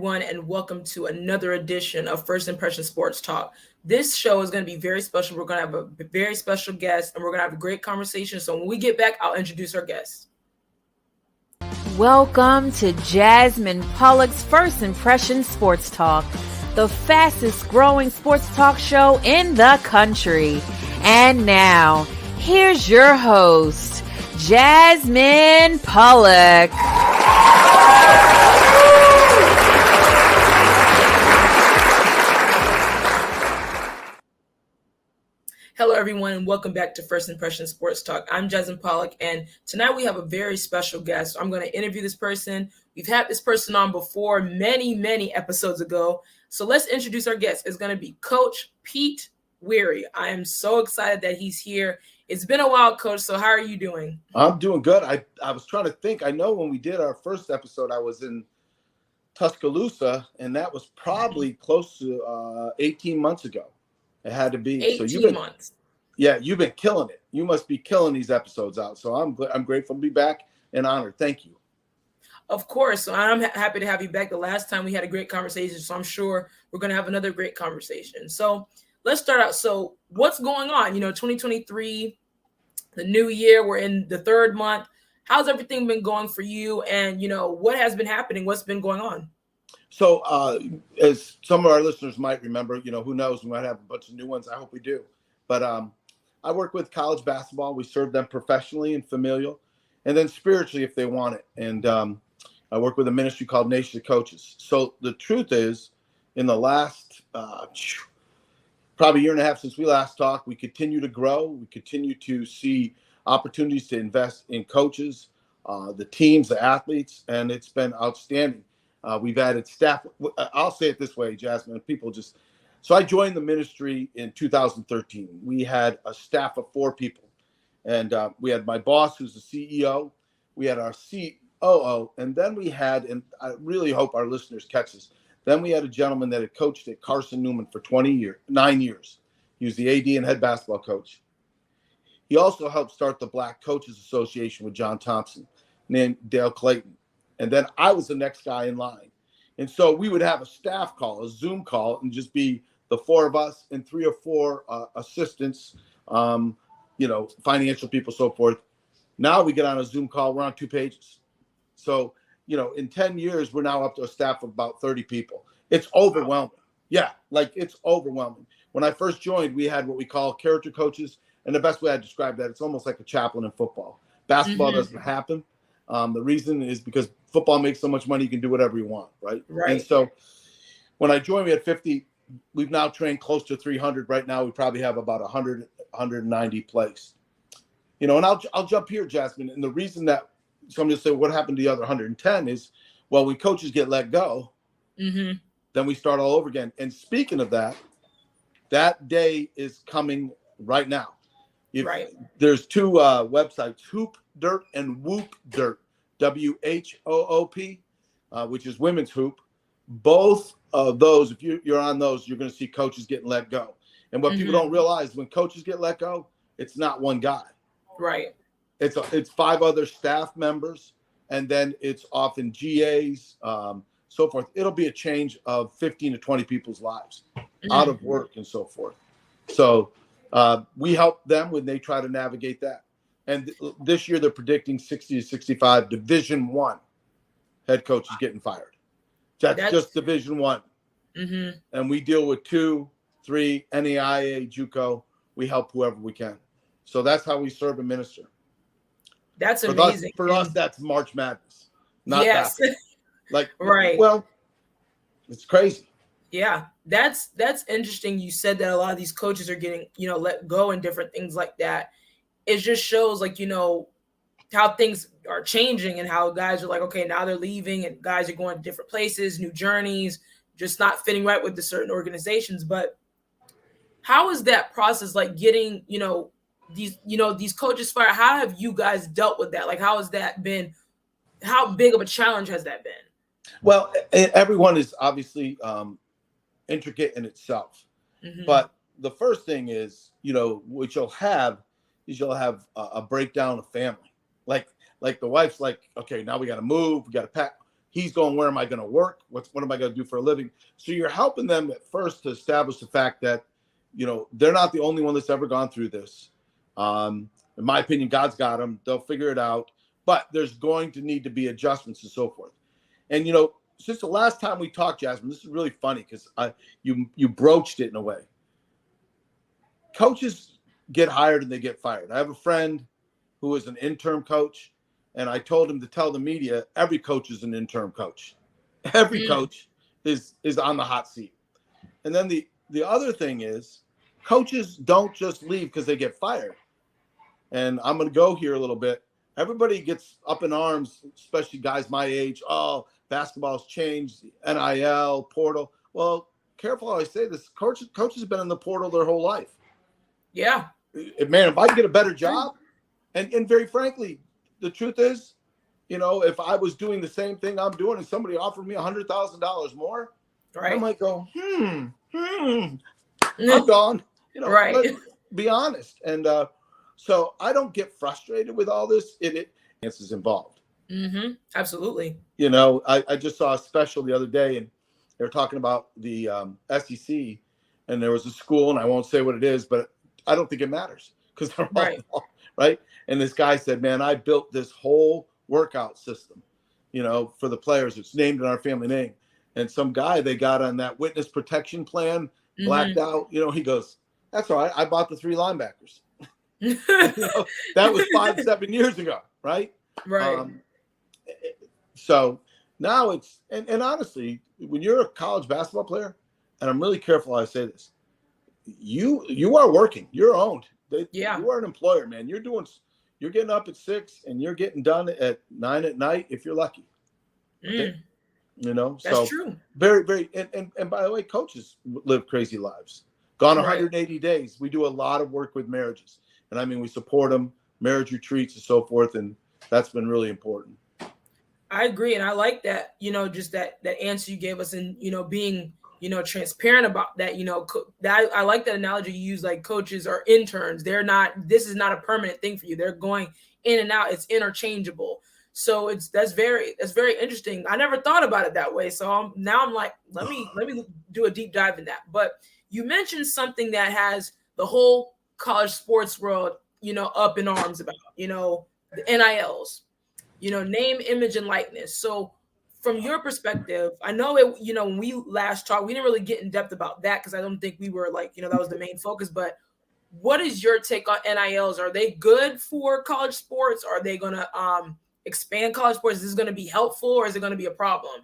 everyone, and welcome to another edition of First Impression Sports Talk. This show is going to be very special. We're going to have a very special guest, and we're going to have a great conversation. So when we get back, I'll introduce our guest. Welcome to Jasmine Pollock's First Impression Sports Talk, the fastest growing sports talk show in the country. And now, here's your host, Jasmine Pollock. Hello, everyone, and welcome back to First Impression Sports Talk. I'm Jasmine Pollock, and tonight we have a very special guest. I'm going to interview this person. We've had this person on before many episodes ago. So let's introduce our guest. It's going to be Coach Pete Wehry. I am so excited that he's here. It's been a while, Coach, so how are you doing? I'm doing good. I was trying to think. I know when we did our first episode, I was in Tuscaloosa, and that was probably close to 18 months ago. It had to be 18 months. Yeah, you've been killing it. You must be killing these episodes out. So I'm grateful to be back and honored. Thank you. Of course. So I'm happy to have you back. The last time we had a great conversation, so I'm sure we're going to have another great conversation. So let's start out. So what's going on? 2023, the new year, we're in the third month. How's everything been going for you? And, what has been happening? What's been going on? So as some of our listeners might remember, who knows, we might have a bunch of new ones. I hope we do. But I work with college basketball. We serve them professionally and familial, and then spiritually if they want it. And I work with a ministry called Nation of Coaches. So the truth is, in the last probably year and a half since we last talked, we continue to grow. We continue to see opportunities to invest in coaches, the teams, the athletes, and it's been outstanding. We've added staff. I'll say it this way, Jasmine. So I joined the ministry in 2013. We had a staff of 4 people. And we had my boss, who's the CEO. We had our COO. And then we had, and I really hope our listeners catch this, then we had a gentleman that had coached at Carson Newman for 9 years. He was the AD and head basketball coach. He also helped start the Black Coaches Association with John Thompson, named Dale Clayton. And then I was the next guy in line. And so we would have a staff call, a Zoom call, and just be the 4 of us and 3 or 4 assistants, financial people, so forth. Now we get on a Zoom call, we're on 2 pages. So, in 10 years, we're now up to a staff of about 30 people. It's overwhelming. Yeah, it's overwhelming. When I first joined, we had what we call character coaches. And the best way I describe that, it's almost like a chaplain in football. Basketball doesn't happen. The reason is because football makes so much money, you can do whatever you want, right? Right. And so when I joined, we had 50. We've now trained close to 300. Right now, we probably have about 100, 190 placed. And I'll jump here, Jasmine. And the reason that somebody will say, what happened to the other 110 is, well, when coaches get let go, then we start all over again. And speaking of that, that day is coming right now. There's 2 websites, Hoop Dirt and Whoop Dirt, WHOOP, which is women's hoop. Both of those, if you're on those, you're going to see coaches getting let go. And what people don't realize, when coaches get let go, it's not one guy. Right. It's 5 other staff members, and then it's often GAs, so forth. It'll be a change of 15 to 20 people's lives out of work and so forth. So we help them when they try to navigate that. And this year they're predicting 60 to 65 Division I head coaches getting fired. That's just Division I. And we deal with 2, 3, NAIA, JUCO. We help whoever we can. So that's how we serve and minister. That's amazing. For us, that's March Madness. Not that. Right. Well, it's crazy. Yeah, that's interesting. You said that a lot of these coaches are getting, let go and different things like that. It just shows how things are changing and how guys are like, okay, now they're leaving and guys are going to different places, new journeys, just not fitting right with the certain organizations. But how is that process like getting, these coaches fired? How have you guys dealt with that? How has that been? How big of a challenge has that been? Well, everyone is obviously intricate in itself. But the first thing is, what you'll have a breakdown of family. Like the wife's like, okay, now we got to move, we got to pack. He's going, where am I going to work? What am I going to do for a living? So you're helping them at first to establish the fact that, they're not the only one that's ever gone through this. In my opinion, God's got them. They'll figure it out. But there's going to need to be adjustments and so forth. And, since the last time we talked, Jasmine, this is really funny because you broached it in a way. Coaches get hired and they get fired. I have a friend who is an interim coach, and I told him to tell the media every coach is an interim coach. Every coach is on the hot seat. And then the other thing is coaches don't just leave because they get fired. And I'm going to go here a little bit. Everybody gets up in arms, especially guys my age. Oh, basketball's changed, NIL, portal. Well, careful how I say this. Coaches have been in the portal their whole life. Yeah. Man, if I can get a better job, and very frankly, the truth is, if I was doing the same thing I'm doing and somebody offered me $100,000 more, right. I might go, I'm gone. Right. Let's be honest. And so I don't get frustrated with all this. It is involved. Mm-hmm. Absolutely. I just saw a special the other day, and they were talking about the SEC, and there was a school, and I won't say what it is, but I don't think it matters because they're all right. And this guy said, man, I built this whole workout system, for the players. It's named in our family name. And some guy they got on that witness protection plan, blacked out, he goes, that's all right. I bought the 3 linebackers. That was 5-7 years ago. Right. Right. So now it's, and honestly, when you're a college basketball player, and I'm really careful how I say this, you are working, you're owned. You are an employer, man. You're getting up at 6 and you're getting done at 9 at night if you're lucky. Okay? That's so true. Very, very, and by the way, coaches live crazy lives. Gone 180 days. We do a lot of work with marriages, and I mean we support them, marriage retreats and so forth, and that's been really important. I agree, and I like that. Just that answer you gave us, and being transparent about that. That I like that analogy you use. Like coaches are interns; they're not. This is not a permanent thing for you. They're going in and out. It's interchangeable. So that's very interesting. I never thought about it that way. So now I'm like, let me do a deep dive in that. But you mentioned something that has the whole college sports world, up in arms about, the NILs. Name, image, and likeness. So from your perspective, I know it, when we last talked, we didn't really get in depth about that because I don't think we were like, that was the main focus. But what is your take on NILs? Are they good for college sports? Are they going to expand college sports? Is this going to be helpful or is it going to be a problem?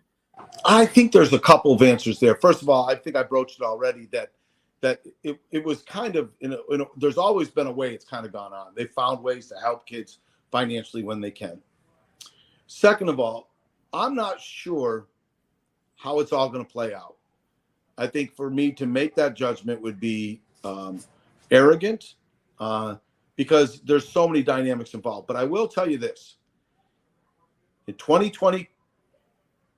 I think there's a couple of answers there. First of all, I think I broached it already that it was kind of, there's always been a way it's kind of gone on. They found ways to help kids financially when they can. Second of all, I'm not sure how it's all going to play out. I think for me to make that judgment would be arrogant because there's so many dynamics involved. But I will tell you this. In 2020,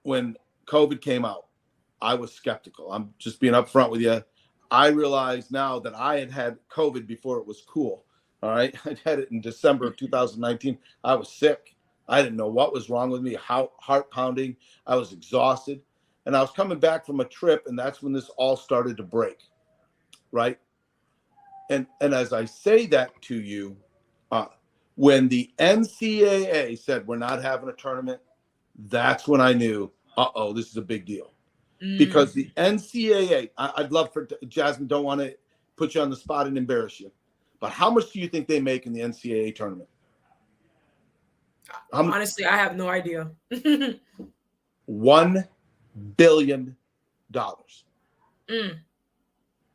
when COVID came out, I was skeptical. I'm just being upfront with you. I realize now that I had COVID before it was cool. All right. I'd had it in December of 2019. I was sick. I didn't know what was wrong with me, how heart pounding. I was exhausted. And I was coming back from a trip, and that's when this all started to break. Right. And as I say that to you, when the NCAA said we're not having a tournament, that's when I knew, this is a big deal. Because the NCAA, I'd love for Jasmine, don't want to put you on the spot and embarrass you, but how much do you think they make in the NCAA tournament? Honestly, I have no idea. $1 billion.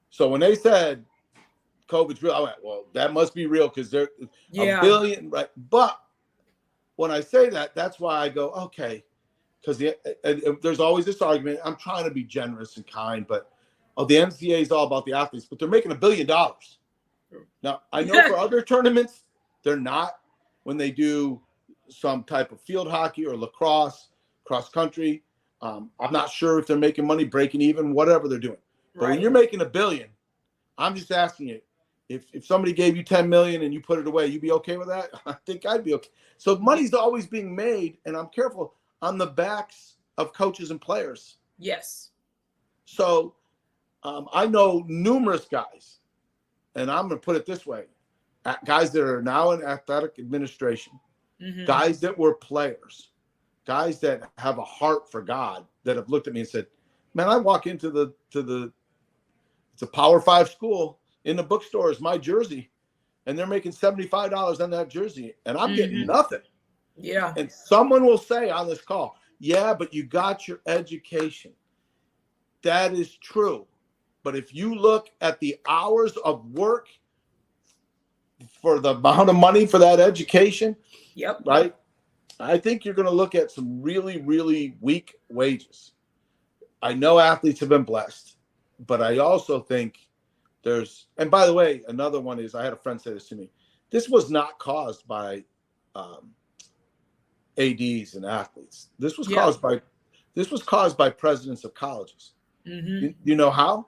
So when they said COVID's real, I went, well, that must be real because they're $1 billion, right? But when I say that, that's why I go, okay, because there's always this argument. I'm trying to be generous and kind, but the NCAA is all about the athletes, but they're making $1 billion. Now, I know for other tournaments, they're not. When they do some type of field hockey or lacrosse, cross country, I'm not sure if they're making money, breaking even, whatever they're doing. But when you're making $1 billion, I'm just asking you, if somebody gave you $10 million and you put it away, you'd be okay with that? I think I'd be okay. So money's always being made, and I'm careful, on the backs of coaches and players. Yes. So I know numerous guys, and I'm going to put it this way, guys that are now in athletic administration, guys that were players, guys that have a heart for God, that have looked at me and said, man, I walk into it's a Power 5 school, in the bookstore is my jersey, and they're making $75 on that jersey, and I'm getting nothing. Yeah. And someone will say on this call, yeah, but you got your education. That is true. But if you look at the hours of work for the amount of money for that education, right, I think you're going to look at some really, really weak wages. I know athletes have been blessed, but I also think and by the way, another one is, I had a friend say this to me, this was not caused by ADs and athletes. This was caused by presidents of colleges. You know how?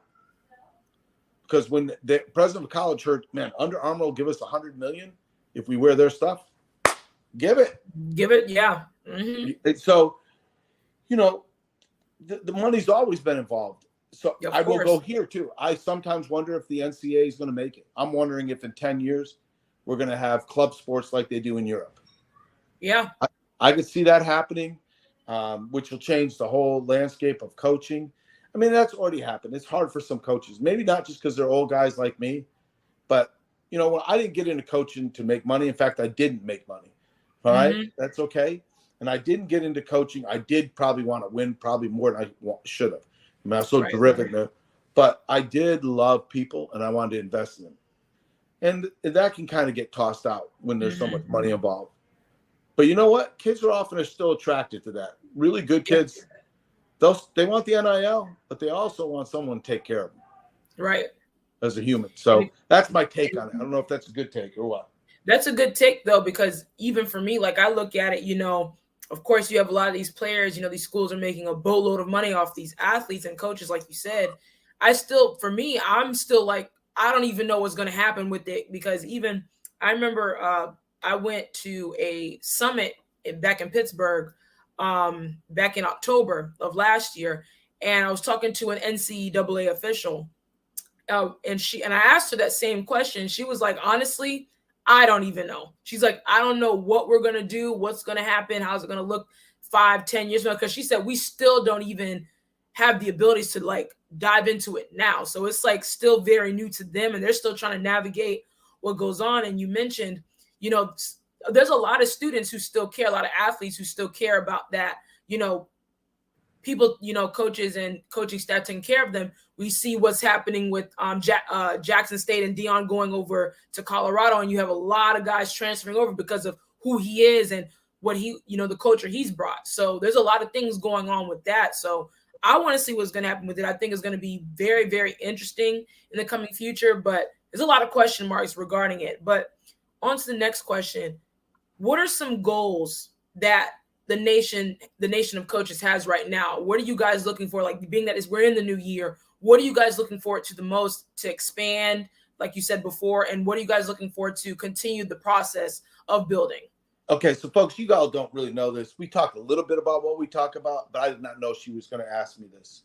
Because when the president of college heard, man, Under Armour will give us $100 million if we wear their stuff, give it. Yeah. So, the money's always been involved. So I will go here too. I sometimes wonder if the NCAA is going to make it. I'm wondering if in 10 years we're going to have club sports like they do in Europe. Yeah. I could see that happening, which will change the whole landscape of coaching. I mean, that's already happened. It's hard for some coaches, maybe not just because they're old guys like me, but when I didn't get into coaching to make money. In fact, I didn't make money. All right. That's okay. And I didn't get into coaching. I did probably want to win probably more than I should have. I mean, I was so driven, but I did love people and I wanted to invest in them. And that can kind of get tossed out when there's so much money involved. But you know what? Kids are still attracted to that. Really good kids, they want the NIL, but they also want someone to take care of them. Right. As a human. So that's my take on it. I don't know if that's a good take or what. That's a good take, though, because even for me, like I look at it, of course, you have a lot of these players, these schools are making a boatload of money off these athletes and coaches, like you said. I'm still like, I don't even know what's going to happen with it, because I remember I went to a summit back in Pittsburgh back in October of last year, and I was talking to an NCAA official, and I asked her that same question. She was like, honestly, I don't even know. She's like, I don't know what we're going to do, what's going to happen, how's it going to look 5-10 years from now, because she said we still don't even have the abilities to like dive into it now. So it's like still very new to them, and they're still trying to navigate what goes on. And you mentioned, there's a lot of students who still care, a lot of athletes who still care about that, people, coaches and coaching staff taking care of them. We see what's happening with Jackson State and Dion going over to Colorado, and you have a lot of guys transferring over because of who he is and what he, the culture he's brought. So there's a lot of things going on with that. So I want to see what's going to happen with it. I think it's going to be very, very interesting in the coming future, but there's a lot of question marks regarding it. But on to the next question. What are some goals that the nation of coaches has right now? What are you guys looking for? Like, being that we're in the new year, what are you guys looking forward to the most to expand, like you said before? And what are you guys looking forward to continue the process of building? Okay, so folks, you all don't really know this. We talked a little bit about what we talk about, but I did not know she was going to ask me this.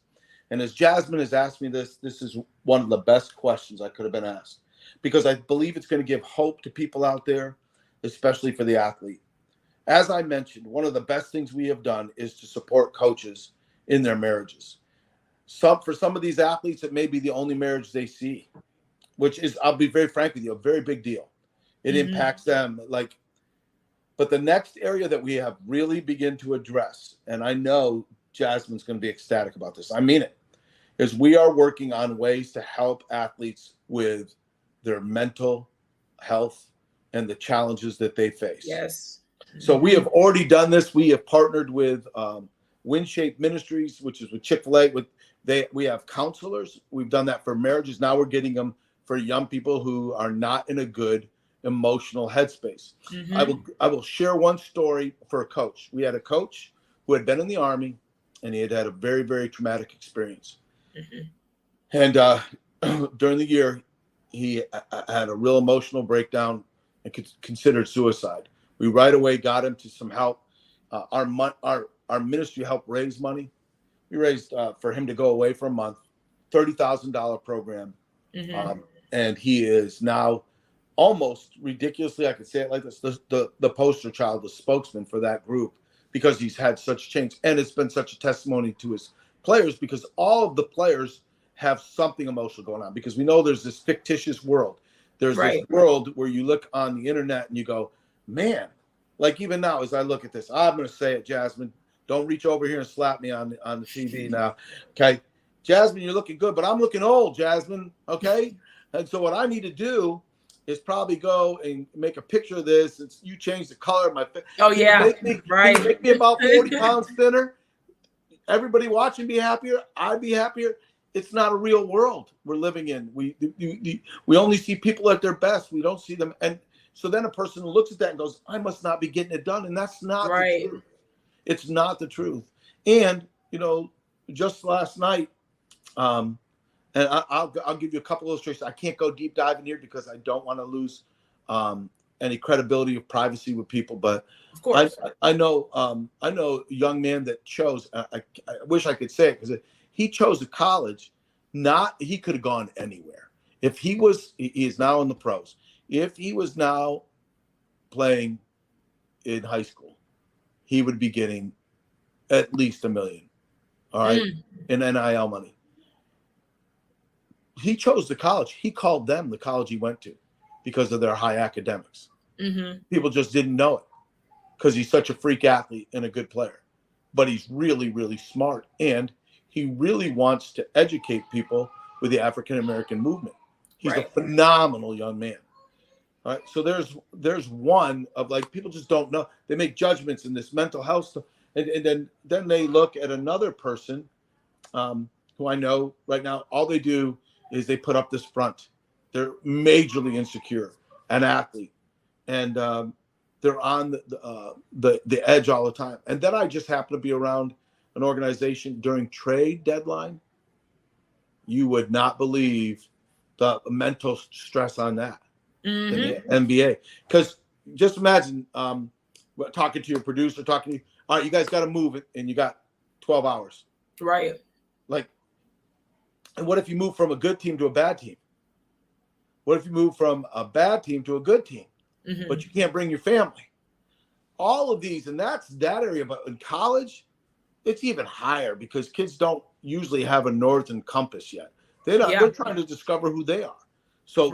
And as Jasmine has asked me this is one of the best questions I could have been asked, because I believe it's going to give hope to people out there, especially for the athlete. As I mentioned, one of the best things we have done is to support coaches in their marriages. For some of these athletes, it may be the only marriage they see, which is, I'll be very frank with you, a very big deal. It impacts them. But the next area that we have really begin to address, and I know Jasmine's going to be ecstatic about this, I mean it, is we are working on ways to help athletes with their mental health and the challenges that they face. Yes. So we have already done this. We have partnered with WinShape Ministries, which is with Chick-fil-A. We have counselors. We've done that for marriages. Now we're getting them for young people who are not in a good emotional headspace. I will share one story for a coach. We had a coach who had been in the Army, and he had a very, very traumatic experience. And during the year, he had a real emotional breakdown and considered suicide. We right away got him to some help. Our our ministry helped raise money. We raised for him to go away for a month, $30,000 program. And he is now almost ridiculously, I could say it like this, the poster child, the spokesman for that group, because he's had such change. And it's been such a testimony to his players, because all of the players have something emotional going on, because we know there's this fictitious world. There's this world where you look on the internet and you go, man, like even now as I look at this, I'm going to say it, Jasmine, don't reach over here and slap me on the TV now. Okay. Jasmine, you're looking good, but I'm looking old, Jasmine. Okay. And so what I need to do is probably go and make a picture of this. You change the color of my face. Oh, yeah. Make me about 40 pounds thinner. Everybody watching be happier. I'd be happier. It's not a real world we're living in. We only see people at their best. We don't see them. And so then a person looks at that and goes, I must not be getting it done. And that's not the truth. It's not the truth. And, just last night, and I'll give you a couple illustrations. I can't go deep dive in here because I don't want to lose any credibility of privacy with people. But of course, I know a young man that chose. I wish I could say it, because he chose a college. He could have gone anywhere. If he is now in the pros. If he was now playing in high school, he would be getting at least $1 million. All right, in NIL money. He chose the college. He called them the college he went to because of their high academics. People just didn't know it because he's such a freak athlete and a good player. But he's really, really smart. And he really wants to educate people with the African-American movement. He's a phenomenal young man. All right. So there's one of, like, people just don't know. They make judgments in this mental health stuff. And then they look at another person who I know right now, all they do is they put up this front. They're majorly insecure, an athlete, and they're on the edge all the time. And then I just happen to be around an organization during trade deadline. You would not believe the mental stress on that in the NBA. Because just imagine talking to your producer, talking to you. All right, you guys got to move it, and you got 12 hours. Right. Like, and what if you move from a good team to a bad team? What if you move from a bad team to a good team, but you can't bring your family? All of these, and that's that area. But in college, it's even higher because kids don't usually have a northern compass yet. They're trying to discover who they are. So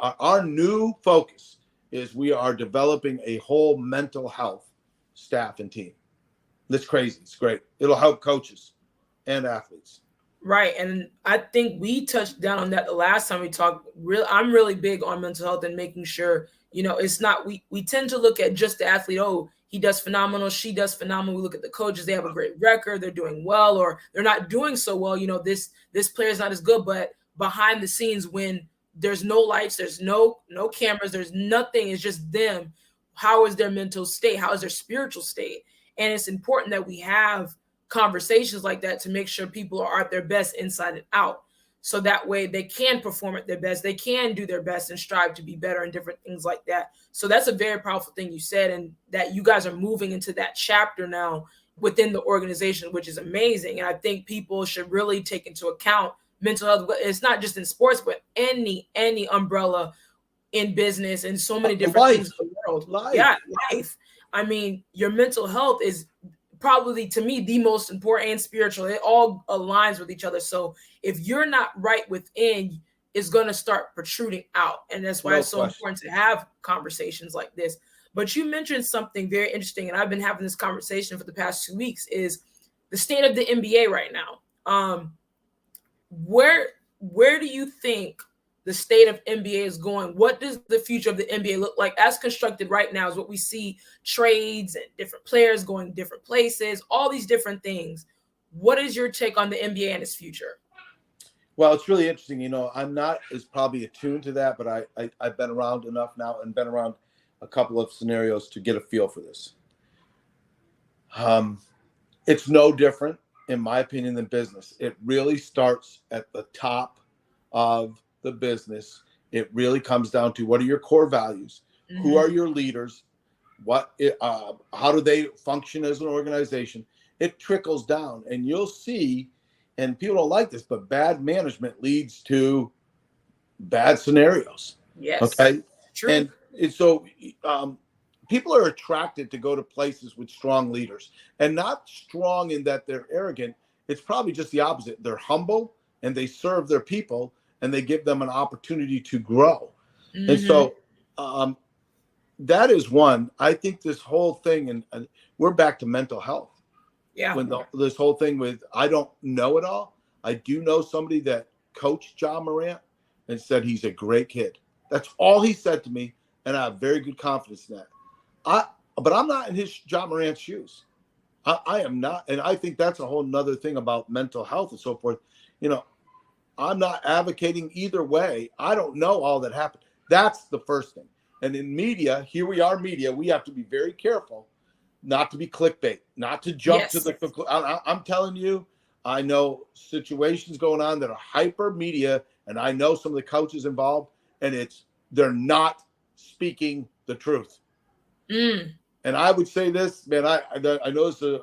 our new focus is we are developing a whole mental health staff and team. That's crazy. It's great. It'll help coaches and athletes. Right. And I think we touched down on that the last time we talked. I'm really big on mental health and making sure, it's not, we tend to look at just the athlete. Oh, he does phenomenal. She does phenomenal. We look at the coaches. They have a great record. They're doing well, or they're not doing so well. This player is not as good, but behind the scenes, when there's no lights, there's no cameras, there's nothing. It's just them. How is their mental state? How is their spiritual state? And it's important that we have conversations like that to make sure people are at their best inside and out. So that way they can perform at their best. They can do their best and strive to be better and different things like that. So that's a very powerful thing you said, and that you guys are moving into that chapter now within the organization, which is amazing. And I think people should really take into account mental health. It's not just in sports, but any umbrella in business and so many different things in the world. Life. I mean, your mental health is probably, to me, the most important, and spiritual. It all aligns with each other. So if you're not right within, it's going to start protruding out. And that's why it's so important to have conversations like this. But you mentioned something very interesting, and I've been having this conversation for the past 2 weeks, is the state of the NBA right now. Where do you think the state of NBA is going? What does the future of the NBA look like as constructed right now? Is what we see, trades and different players going different places, all these different things. What is your take on the NBA and its future? Well, it's really interesting. I'm not as probably attuned to that, but I've been around enough now and been around a couple of scenarios to get a feel for this. It's no different, in my opinion, than business. It really starts at the top of the business. It really comes down to, what are your core values? Who are your leaders? How do they function as an organization? it trickles down, and you'll see, and people don't like this, but bad management leads to bad scenarios. Yes. Okay. True. And so people are attracted to go to places with strong leaders, and not strong in that they're arrogant. It's probably just the opposite. They're humble and they serve their people and they give them an opportunity to grow. Mm-hmm. And so that is one. I think this whole thing, and we're back to mental health. Yeah. When this whole thing with, I don't know it all. I do know somebody that coached John Morant and said he's a great kid. That's all he said to me, and I have very good confidence in that. But I'm not in his John Morant's shoes. I am not, and I think that's a whole nother thing about mental health and so forth. You know, I'm not advocating either way. I don't know all that happened. That's the first thing. And in media, here we are, media, we have to be very careful not to be clickbait, not to jump to the conclusion. I'm telling you, I know situations going on that are hyper media, and I know some of the coaches involved, and they're not speaking the truth. Mm. And I would say this, man, I know it's a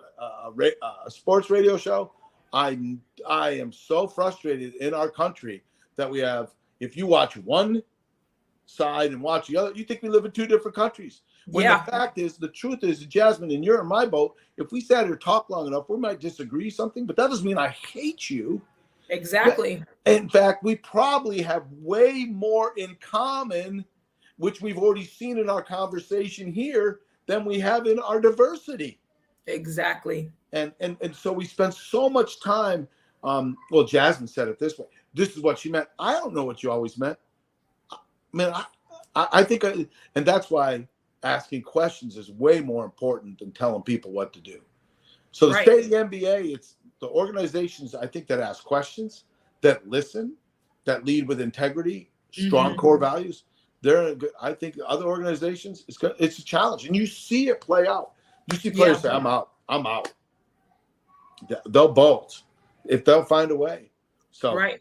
sports radio show. I am so frustrated in our country that we have, if you watch one side and watch the other, you think we live in two different countries. When the fact is, the truth is, Jasmine, and you're in my boat, if we sat here talk long enough, we might disagree something, but that doesn't mean I hate you. Exactly. In fact, we probably have way more in common, which we've already seen in our conversation here, than we have in our diversity. Exactly. And so we spend so much time. Well, Jasmine said it this way. This is what she meant. I don't know what you always meant. Man, I think, and that's why asking questions is way more important than telling people what to do. So the state of the NBA, it's the organizations, I think, that ask questions, that listen, that lead with integrity, strong core values. I think other organizations, it's a challenge, and you see it play out. You see players say, "I'm out." They'll bolt if they'll find a way. So and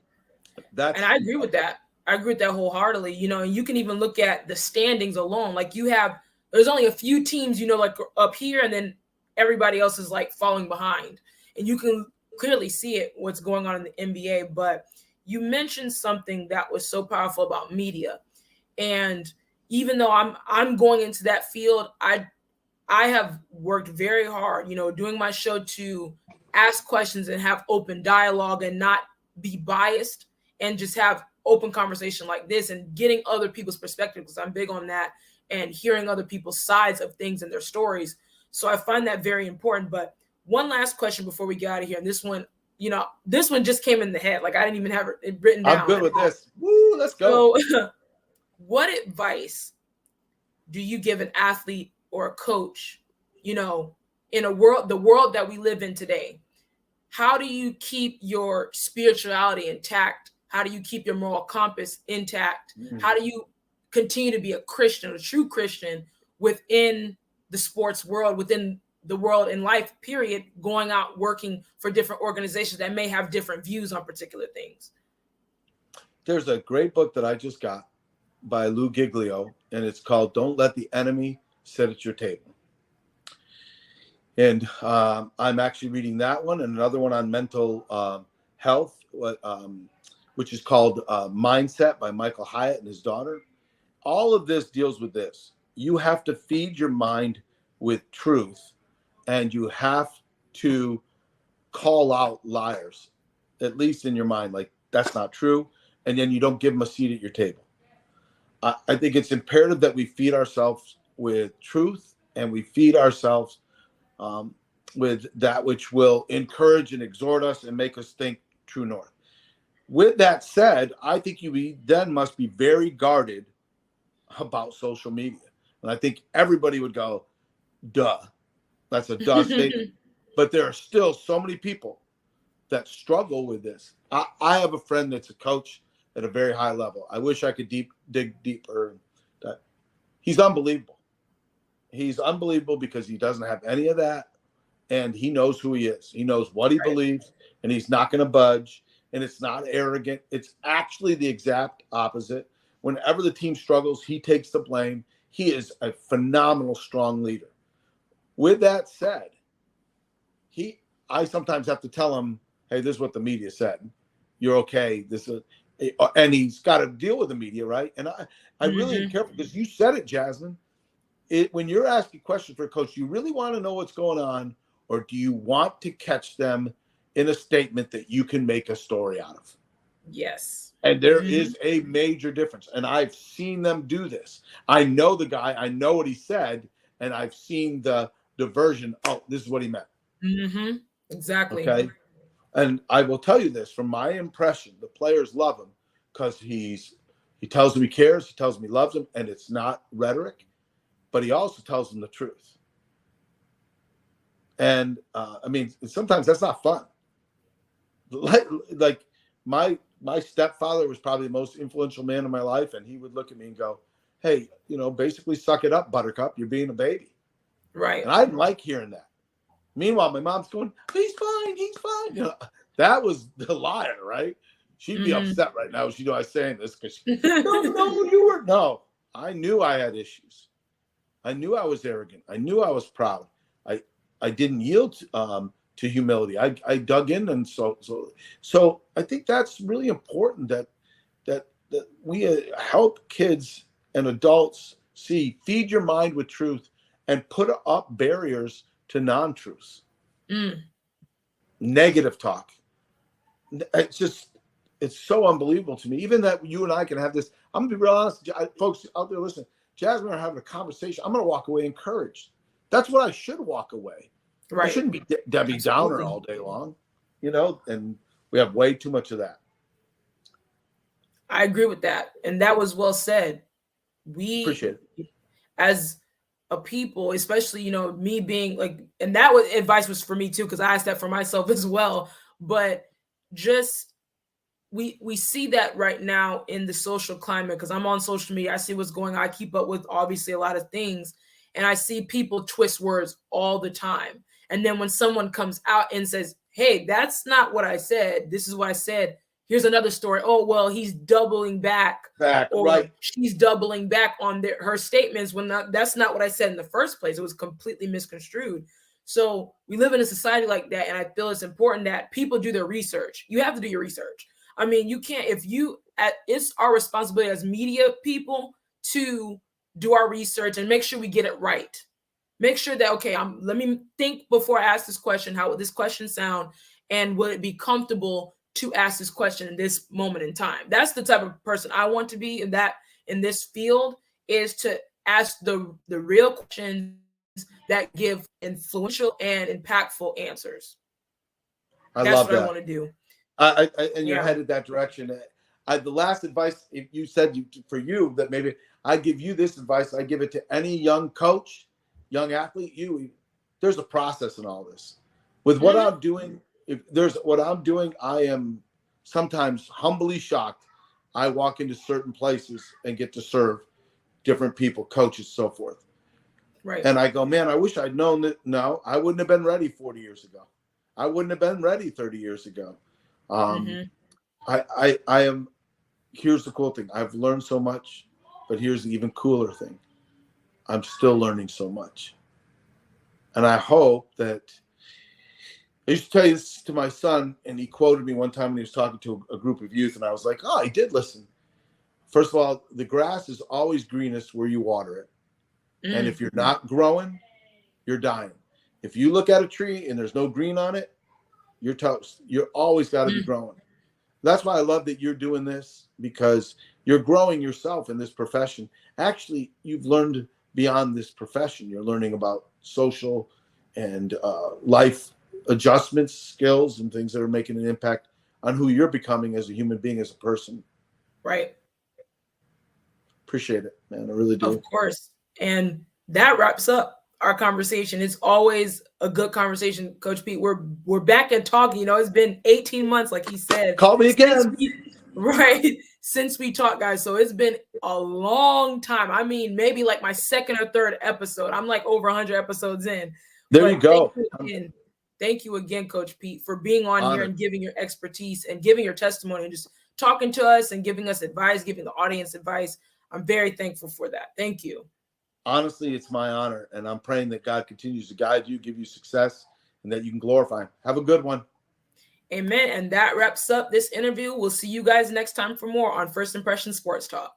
I agree with that. I agree with that wholeheartedly. You know, and you can even look at the standings alone. Like there's only a few teams, you know, like up here, and then everybody else is like falling behind, and you can clearly see it what's going on in the NBA. But you mentioned something that was so powerful about media. And even though I'm going into that field, I have worked very hard, you know, doing my show to ask questions and have open dialogue and not be biased and just have open conversation like this and getting other people's perspective, because I'm big on that, and hearing other people's sides of things and their stories. So I find that very important. But one last question before we get out of here. And this one, you know, this one just came in the head. Like I didn't even have it written down. I'm good with this. Woo, let's go. So, what advice do you give an athlete or a coach, you know, in the world that we live in today? How do you keep your spirituality intact? How do you keep your moral compass intact? Mm-hmm. How do you continue to be a Christian, a true Christian within the sports world, within the world in life, period, going out working for different organizations that may have different views on particular things? There's a great book that I just got by Lou Giglio, and it's called "Don't Let the Enemy Sit at Your Table." And I'm actually reading that one, and another one on mental health, which is called Mindset by Michael Hyatt and his daughter. All of this deals with this. You have to feed your mind with truth, and you have to call out liars, at least in your mind, like that's not true, and then you don't give them a seat at your table. I think it's imperative that we feed ourselves with truth, and we feed ourselves with that which will encourage and exhort us and make us think true north. With that said, I think you then must be very guarded about social media. And I think everybody would go, duh. That's a duh statement. But there are still so many people that struggle with this. I have a friend that's a coach at a very high level. I wish I could dig deeper. He's unbelievable. He's unbelievable because he doesn't have any of that, and he knows who he is. He knows what he believes, and he's not going to budge, and it's not arrogant. It's actually the exact opposite. Whenever the team struggles, he takes the blame. He is a phenomenal, strong leader. With that said, I sometimes have to tell him, hey, this is what the media said. You're okay. This is, and he's got to deal with the media, right? And I really am careful because you said it, Jasmine. When you're asking questions for a coach, you really want to know what's going on, or do you want to catch them in a statement that you can make a story out of? Yes. And there is a major difference. And I've seen them do this. I know the guy, I know what he said, and I've seen the version. Oh, this is what he meant. Exactly. Okay. And I will tell you this from my impression, the players love him because he tells them he cares, he tells them he loves them, and it's not rhetoric, but he also tells them the truth. And I mean, sometimes that's not fun. Like my stepfather was probably the most influential man in my life, and he would look at me and go, hey, basically suck it up, Buttercup. You're being a baby. Right. And I didn't like hearing that. Meanwhile, my mom's going, he's fine, he's fine. That was the liar, right? She'd be upset right now. She knew I was saying this because no, you were. No, I knew I had issues. I knew I was arrogant. I knew I was proud. I didn't yield to humility. I dug in, and so I think that's really important that we help kids and adults feed your mind with truth and put up barriers to non-truths, negative talk. It's so unbelievable to me. Even that you and I can have this. I'm gonna be real honest, folks out there listening. Jasmine and I are having a conversation. I'm gonna walk away encouraged. That's what I should walk away. Right. I shouldn't be Debbie Downer all day long, and we have way too much of that. I agree with that. And that was well said. We Appreciate it. As a people, especially, me being like, and that was advice was for me too, because I asked that for myself as well. But just we see that right now in the social climate, because I'm on social media. I see what's going on. I keep up with obviously a lot of things, and I see people twist words all the time. And then when someone comes out and says, hey, that's not what I said, this is what I said, here's another story. Oh, well, he's doubling back or right. She's doubling back on her statements when that's not what I said in the first place. It was completely misconstrued. So we live in a society like that, and I feel it's important that people do their research. You have to do your research. I mean, you can't, it's our responsibility as media people to do our research and make sure we get it right. Make sure that, okay, let me think before I ask this question. How would this question sound? And would it be comfortable to ask this question in this moment in time? That's the type of person I want to be in this field, is to ask the real questions that give influential and impactful answers. That's love what that. I want to do. And you're headed that direction. The last advice, if you said for you that maybe I give you this advice, I give it to any young coach, young athlete. There's a process in all this. With what I'm doing, I am sometimes humbly shocked. I walk into certain places and get to serve different people, coaches, so forth. Right. And I go, man, I wish I'd known that. No, I wouldn't have been ready 40 years ago. I wouldn't have been ready 30 years ago. I am. Here's the cool thing. I've learned so much, but here's the even cooler thing. I'm still learning so much. And I hope that I used to tell you this to my son, and he quoted me one time when he was talking to a group of youth, and I was like, oh, he did listen. First of all, the grass is always greenest where you water it. And if you're not growing, you're dying. If you look at a tree and there's no green on it, you're toast. You're always got to be growing. That's why I love that you're doing this, because you're growing yourself in this profession. Actually, you've learned beyond this profession. You're learning about social and life adjustments, skills, and things that are making an impact on who you're becoming as a human being, as a person. Right. Appreciate it, man. I really do. Of course. And that wraps up our conversation. It's always a good conversation, Coach Pete. We're back and talking. It's been 18 months, like he said. Call me again. Since we talked, guys. So it's been a long time. I mean, maybe like my second or third episode. I'm like over 100 episodes in. There you go. Thank you again, Coach Pete, for being on here and giving your expertise and giving your testimony and just talking to us and giving us advice, giving the audience advice. I'm very thankful for that. Thank you. Honestly, it's my honor, and I'm praying that God continues to guide you, give you success, and that you can glorify him. Have a good one. Amen. And that wraps up this interview. We'll see you guys next time for more on First Impression Sports Talk.